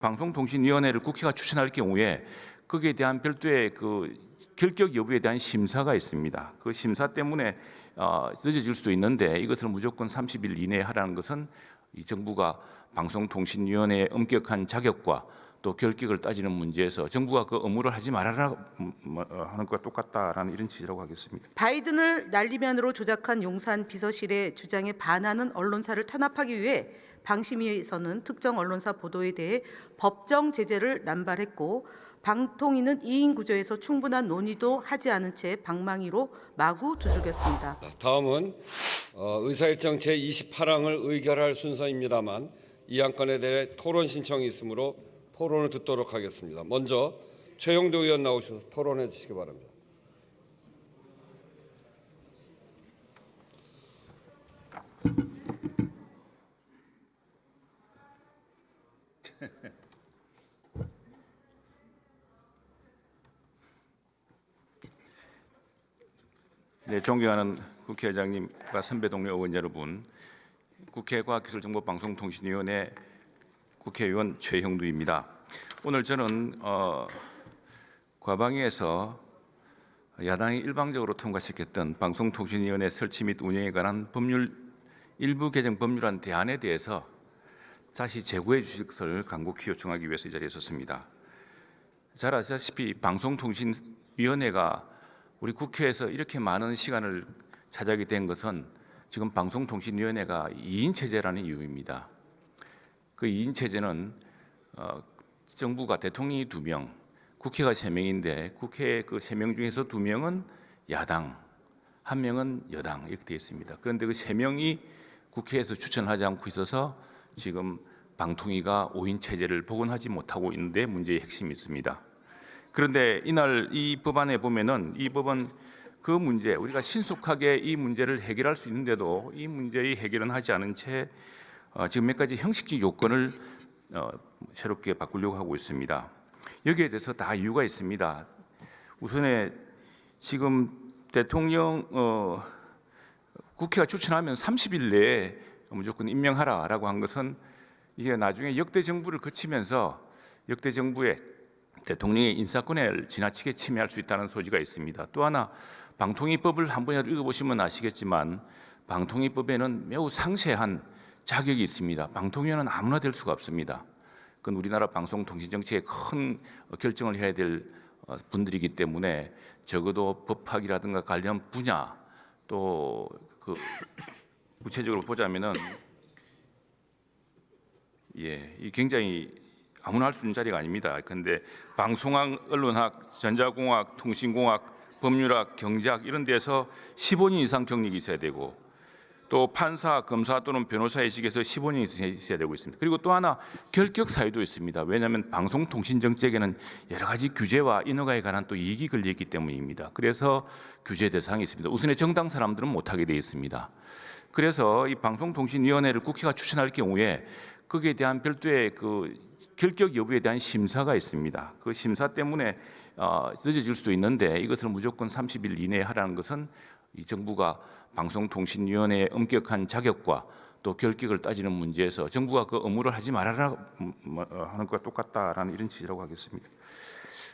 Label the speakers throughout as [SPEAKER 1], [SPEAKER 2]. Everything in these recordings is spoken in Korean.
[SPEAKER 1] 방송통신위원회를 국회가 추천할 경우에 거기에 대한 별도의 그 결격 여부에 대한 심사가 있습니다. 그 심사 때문에 늦어질 수도 있는데 이것을 무조건 30일 이내에 하라는 것은 이 정부가 방송통신위원회의 엄격한 자격과 또 결격을 따지는 문제에서 정부가 그 의무를 하지 말아라 하는 것과 똑같다라는 이런 취지라고 하겠습니다.
[SPEAKER 2] 바이든을 난리면으로 조작한 용산 비서실의 주장에 반하는 언론사를 탄압하기 위해 방심위에서는 특정 언론사 보도에 대해 법정 제재를 남발했고, 방통위는 2인 구조에서 충분한 논의도 하지 않은 채 방망이로 마구 두들겼습니다.
[SPEAKER 3] 다음은 의사일정 제28항을 의결할 순서입니다만 이 안건에 대해 토론 신청이 있으므로 토론을 듣도록 하겠습니다. 먼저 최영도 의원 나오셔서 토론해 주시기 바랍니다.
[SPEAKER 1] 네, 존경하는 국회의장님과 선배 동료 의원 여러분, 국회 과학기술정보방송통신위원회 국회의원 최형두입니다. 오늘 저는 과방위에서 야당이 일방적으로 통과시켰던 방송통신위원회 설치 및 운영에 관한 법률 일부 개정 법률안 대안에 대해서 다시 재고해 주실 것을 간곡히 요청하기 위해서 이 자리에 섰습니다. 잘 아시다시피 방송통신위원회가 우리 국회에서 이렇게 많은 시간을 차지하게 된 것은 지금 방송통신위원회가 2인 체제라는 이유입니다. 그 2인 체제는 정부가 대통령이 2명, 국회가 3명인데 국회 그 3명 중에서 2명은 야당, 1명은 여당 이렇게 되어 있습니다. 그런데 그 3명이 국회에서 추천하지 않고 있어서 지금 방통위가 5인 체제를 복원하지 못하고 있는데 문제의 핵심이 있습니다. 그런데 이날 이 법안에 보면은 이 법은 그 문제, 우리가 신속하게 이 문제를 해결할 수 있는데도 이 문제의 해결은 하지 않은 채 지금 몇 가지 형식적 요건을 새롭게 바꾸려고 하고 있습니다. 여기에 대해서 다 이유가 있습니다. 우선에 지금 대통령 국회가 추천하면 30일 내에 무조건 임명하라라고 한 것은 이게 나중에 역대 정부를 거치면서 역대 정부의 대통령의 인사권을 지나치게 침해할 수 있다는 소지가 있습니다. 또 하나 방통위법을 한번 읽어보시면 아시겠지만 방통위법에는 매우 상세한 자격이 있습니다. 방통위원은 아무나 될 수가 없습니다. 그건 우리나라 방송통신정책에 큰 결정을 해야 될 분들이기 때문에 적어도 법학이라든가 관련 분야 또 그 구체적으로 보자면은 이 굉장히 아무나 할 수 있는 자리가 아닙니다. 그런데 방송학, 언론학, 전자공학, 통신공학, 법률학, 경제학 이런 데서 15년 이상 경력이 있어야 되고 또 판사, 검사 또는 변호사의직에서 15년 있어야 되고 있습니다. 그리고 또 하나 결격 사유도 있습니다. 왜냐하면 방송통신정책에는 여러 가지 규제와 인허가에 관한 또 이익이 걸려있기 때문입니다. 그래서 규제 대상이 있습니다. 우선에 정당 사람들은 못하게 되어 있습니다. 그래서 이 방송통신위원회를 국회가 추천할 경우에 거기에 대한 별도의 그 결격 여부에 대한 심사가 있습니다. 그 심사 때문에 늦어질 수도 있는데 이것을 무조건 30일 이내에 하라는 것은 이 정부가 방송통신위원회의 엄격한 자격과 또 결격을 따지는 문제에서 정부가 그 의무를 하지 말아라 하는 것과 똑같다라는 이런 취지라고 하겠습니다.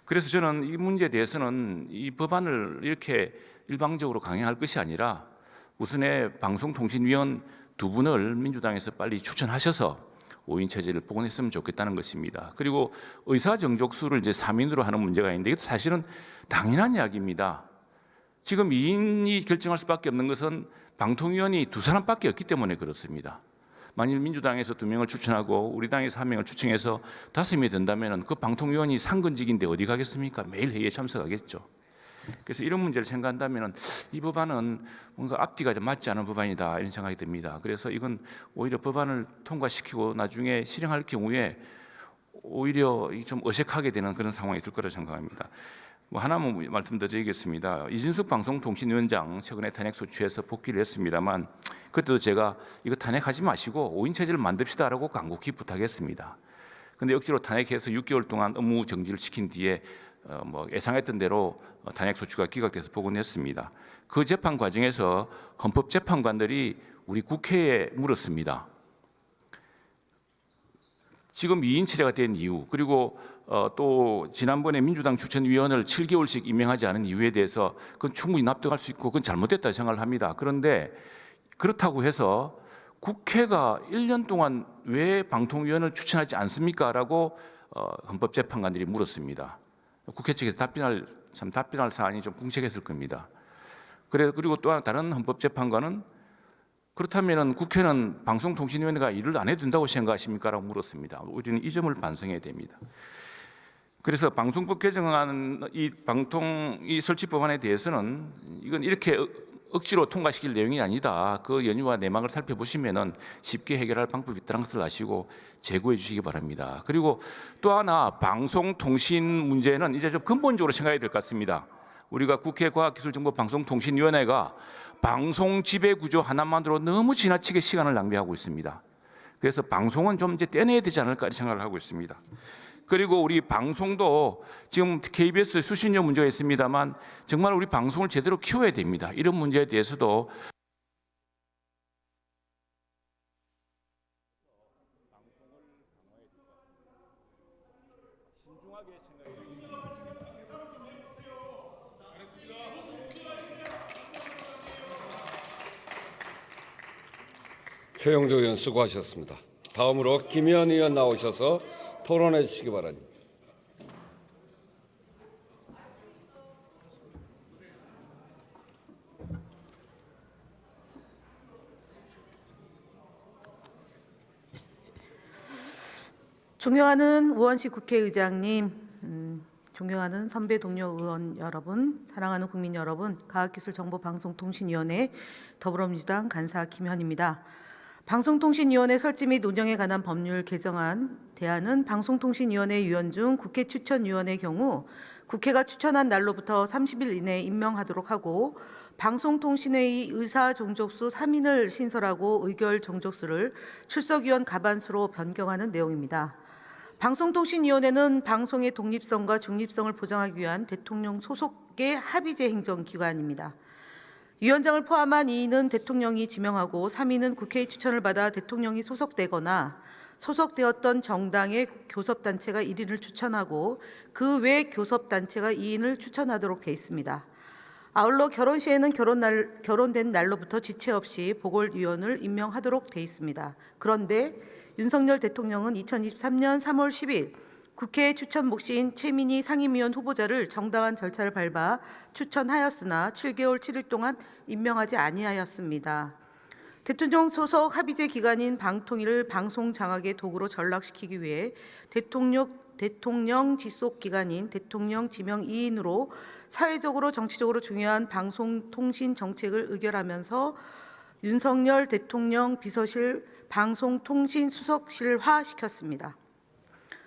[SPEAKER 1] 그래서 저는 이 문제에 대해서는 이 법안을 이렇게 일방적으로 강행할 것이 아니라 우선에 방송통신위원 2분을 민주당에서 빨리 추천하셔서 5인 체제를 복원했으면 좋겠다는 것입니다. 그리고 의사 정족수를 이제 3인으로 하는 문제가 있는데 이것도 사실은 당연한 이야기입니다. 지금 2인이 결정할 수밖에 없는 것은 방통위원이 2사람밖에 없기 때문에 그렇습니다. 만일 민주당에서 2명을 추천하고 우리 당에서 1명을 추천해서 5명이 된다면 그 방통위원이 상근직인데 어디 가겠습니까? 매일 회의에 참석하겠죠. 그래서 이런 문제를 생각한다면 이 법안은 뭔가 앞뒤가 좀 맞지 않은 법안이다 이런 생각이 듭니다. 그래서 이건 오히려 법안을 통과시키고 나중에 실행할 경우에 오히려 좀 어색하게 되는 그런 상황이 있을 거라 생각합니다. 하나만 말씀드리겠습니다. 이진숙 방송통신위원장 최근에 탄핵 소추에서 복귀를 했습니다만 그때도 제가 이거 탄핵하지 마시고 5인 체제를 만듭시다라고 간곡히 부탁했습니다. 그런데 억지로 탄핵해서 6개월 동안 업무 정지를 시킨 뒤에 예상했던 대로 탄핵 소추가 기각돼서 복원했습니다. 그 재판 과정에서 헌법재판관들이 우리 국회에 물었습니다. 지금 2인 체제가 된 이유, 그리고 또 지난번에 민주당 추천위원을 7개월씩 임명하지 않은 이유에 대해서 그건 충분히 납득할 수 있고 그건 잘못됐다 생각을 합니다. 그런데 그렇다고 해서 국회가 1년 동안 왜 방통위원을 추천하지 않습니까? 라고 헌법재판관들이 물었습니다. 국회 측에서 답변할 사안이 좀 궁색했을 겁니다. 그리고 또 다른 헌법재판관은 그렇다면 국회는 방송통신위원회가 일을 안 해도 된다고 생각하십니까? 라고 물었습니다. 우리는 이 점을 반성해야 됩니다. 그래서 방송법 개정안 이 설치 법안에 대해서는 이건 이렇게 억지로 통과시킬 내용이 아니다. 그 연유와 내막을 살펴보시면은 쉽게 해결할 방법이 있다는 것을 아시고 제고해 주시기 바랍니다. 그리고 또 하나 방송통신 문제는 이제 좀 근본적으로 생각해야 될 것 같습니다. 우리가 국회 과학기술정보방송통신위원회가 방송 지배 구조 하나만으로 너무 지나치게 시간을 낭비하고 있습니다. 그래서 방송은 좀 이제 떼내야 되지 않을까 생각을 하고 있습니다. 그리고 우리 방송도 지금 KBS 수신료 문제가 있습니다만 정말 우리 방송을 제대로 키워야 됩니다. 이런 문제에 대해서도
[SPEAKER 3] 최영도 의원 수고하셨습니다. 다음으로 김의원 의원 나오셔서 토론해 주시기 바랍니다.
[SPEAKER 2] 존경하는 우원식 국회의장님, 존경하는 선배 동료 의원 여러분, 사랑하는 국민 여러분, 과학기술정보방송통신위원회 더불어민주당 간사 김현입니다. 방송통신위원회 설치 및 운영에 관한 법률 개정안 대안은 방송통신위원회 위원 중 국회 추천위원의 경우 국회가 추천한 날로부터 30일 이내에 임명하도록 하고 방송통신회의 의사 종족수 3인을 신설하고 의결 종족수를 출석위원 가반수로 변경하는 내용입니다. 방송통신위원회는 방송의 독립성과 중립성을 보장하기 위한 대통령 소속의 합의제 행정기관입니다. 위원장을 포함한 2인은 대통령이 지명하고 3인은 국회의 추천을 받아 대통령이 소속되거나 소속되었던 정당의 교섭단체가 1인을 추천하고 그 외 교섭단체가 2인을 추천하도록 돼 있습니다. 아울러 결혼 시에는 결혼된 날로부터 지체 없이 보궐위원을 임명하도록 돼 있습니다. 그런데 윤석열 대통령은 2023년 3월 10일 국회 추천 몫인 최민희 상임위원 후보자를 정당한 절차를 밟아 추천하였으나 7개월 7일 동안 임명하지 아니하였습니다. 대통령 소속 합의제 기관인 방통위를 방송 장악의 도구로 전락시키기 위해 대통령 지속 기관인 대통령 지명 2인으로 사회적으로 정치적으로 중요한 방송통신 정책을 의결하면서 윤석열 대통령 비서실 방송통신수석실화 시켰습니다.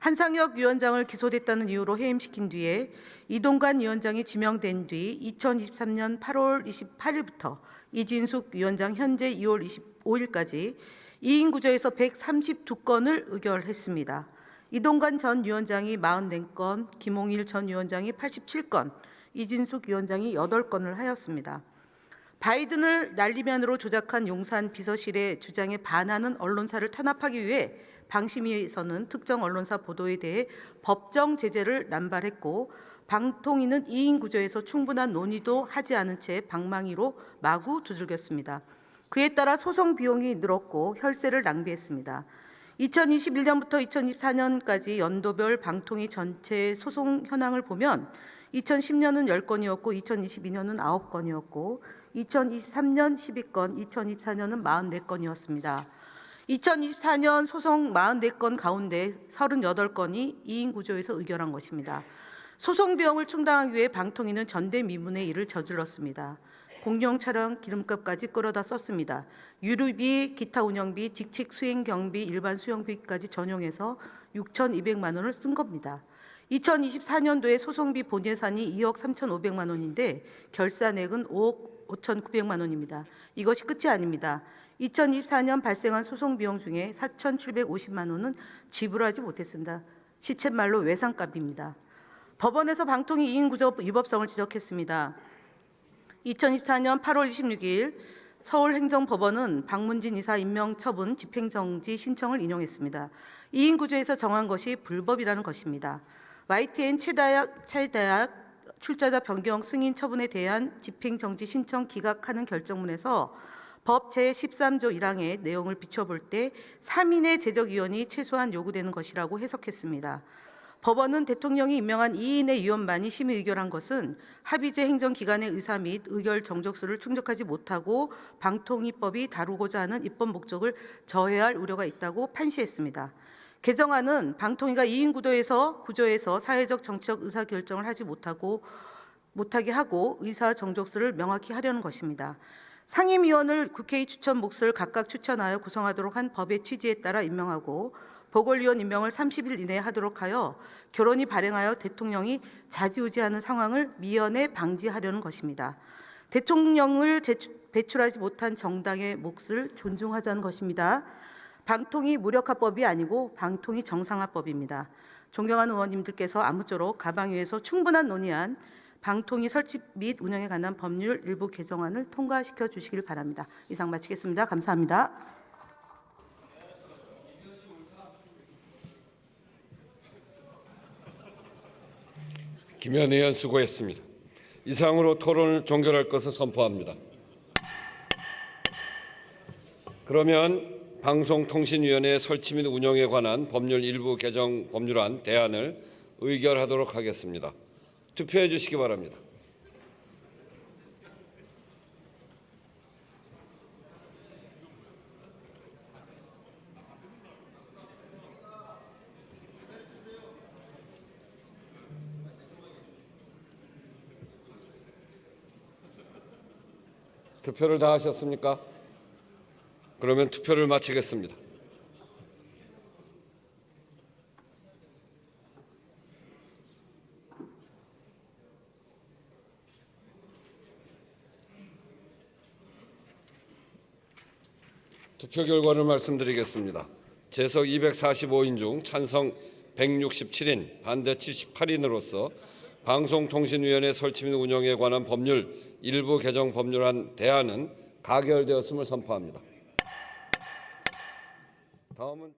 [SPEAKER 2] 한상혁 위원장을 기소됐다는 이유로 해임시킨 뒤에 이동관 위원장이 지명된 뒤 2023년 8월 28일부터 이진숙 위원장 현재 2월 25일까지 2인 구조에서 132건을 의결했습니다. 이동관 전 위원장이 44건, 김홍일 전 위원장이 87건, 이진숙 위원장이 8건을 하였습니다. 바이든을 날리면으로 조작한 용산 비서실의 주장에 반하는 언론사를 탄압하기 위해 방심위에서는 특정 언론사 보도에 대해 법정 제재를 남발했고 방통위는 2인 구조에서 충분한 논의도 하지 않은 채 방망이로 마구 두들겼습니다. 그에 따라 소송 비용이 늘었고 혈세를 낭비했습니다. 2021년부터 2024년까지 연도별 방통위 전체 소송 현황을 보면 2010년은 10건이었고 2022년은 9건이었고 2023년 12건, 2024년은 44건이었습니다. 2024년 소송 44건 가운데 38건이 2인 구조에서 의결한 것입니다. 소송 비용을 충당하기 위해 방통위는 전대미문의 일을 저질렀습니다. 공영 차량 기름값까지 끌어다 썼습니다. 유류비, 기타 운영비, 직책 수행 경비, 일반 수영비까지 전용해서 6,200만 원을 쓴 겁니다. 2024년도에 소송비 본 예산이 2억 3,500만 원인데 결산액은 5억 5,900만 원입니다. 이것이 끝이 아닙니다. 2024년 발생한 소송 비용 중에 4,750만 원은 지불하지 못했습니다. 시쳇말로 외상값입니다. 법원에서 방통위 2인 구조 위법성을 지적했습니다. 2024년 8월 26일 서울행정법원은 박문진 이사 임명 처분 집행정지 신청을 인용했습니다. 2인 구조에서 정한 것이 불법이라는 것입니다. YTN 최대학 출자자 변경 승인 처분에 대한 집행정지 신청 기각하는 결정문에서 법 제13조 1항의 내용을 비춰볼 때 3인의 제적위원이 최소한 요구되는 것이라고 해석했습니다. 법원은 대통령이 임명한 2인의 위원만이 심의 의결한 것은 합의제 행정기관의 의사 및 의결 정족수를 충족하지 못하고 방통위법이 다루고자 하는 입법 목적을 저해할 우려가 있다고 판시했습니다. 개정안은 방통위가 2인 구조에서 사회적 정치적 의사결정을 못하게 하고 의사 정족수를 명확히 하려는 것입니다. 상임위원을 국회의 추천 몫을 각각 추천하여 구성하도록 한 법의 취지에 따라 임명하고 보궐위원 임명을 30일 이내에 하도록 하여 결론이 발행하여 대통령이 좌지우지하는 상황을 미연에 방지하려는 것입니다. 대통령을 배출하지 못한 정당의 몫을 존중하자는 것입니다. 방통위 무력화법이 아니고 방통위 정상화법입니다. 존경하는 의원님들께서 아무쪼록 가방위에서 충분한 논의한 방통위 설치 및 운영에 관한 법률 일부 개정안을 통과시켜 주시길 바랍니다. 이상 마치겠습니다. 감사합니다.
[SPEAKER 3] 김현 의원 수고했습니다. 이상으로 토론을 종결할 것을 선포합니다. 그러면 방송통신위원회 설치 및 운영에 관한 법률 일부 개정 법률안 대안을 의결하도록 하겠습니다. 투표해 주시기 바랍니다. 투표를 다 하셨습니까? 그러면 투표를 마치겠습니다. 투표 결과를 말씀드리겠습니다. 재석 245인 중 찬성 167인, 반대 78인으로서 방송통신위원회 설치 및 운영에 관한 법률 일부 개정 법률안 대안은 가결되었음을 선포합니다. 다음은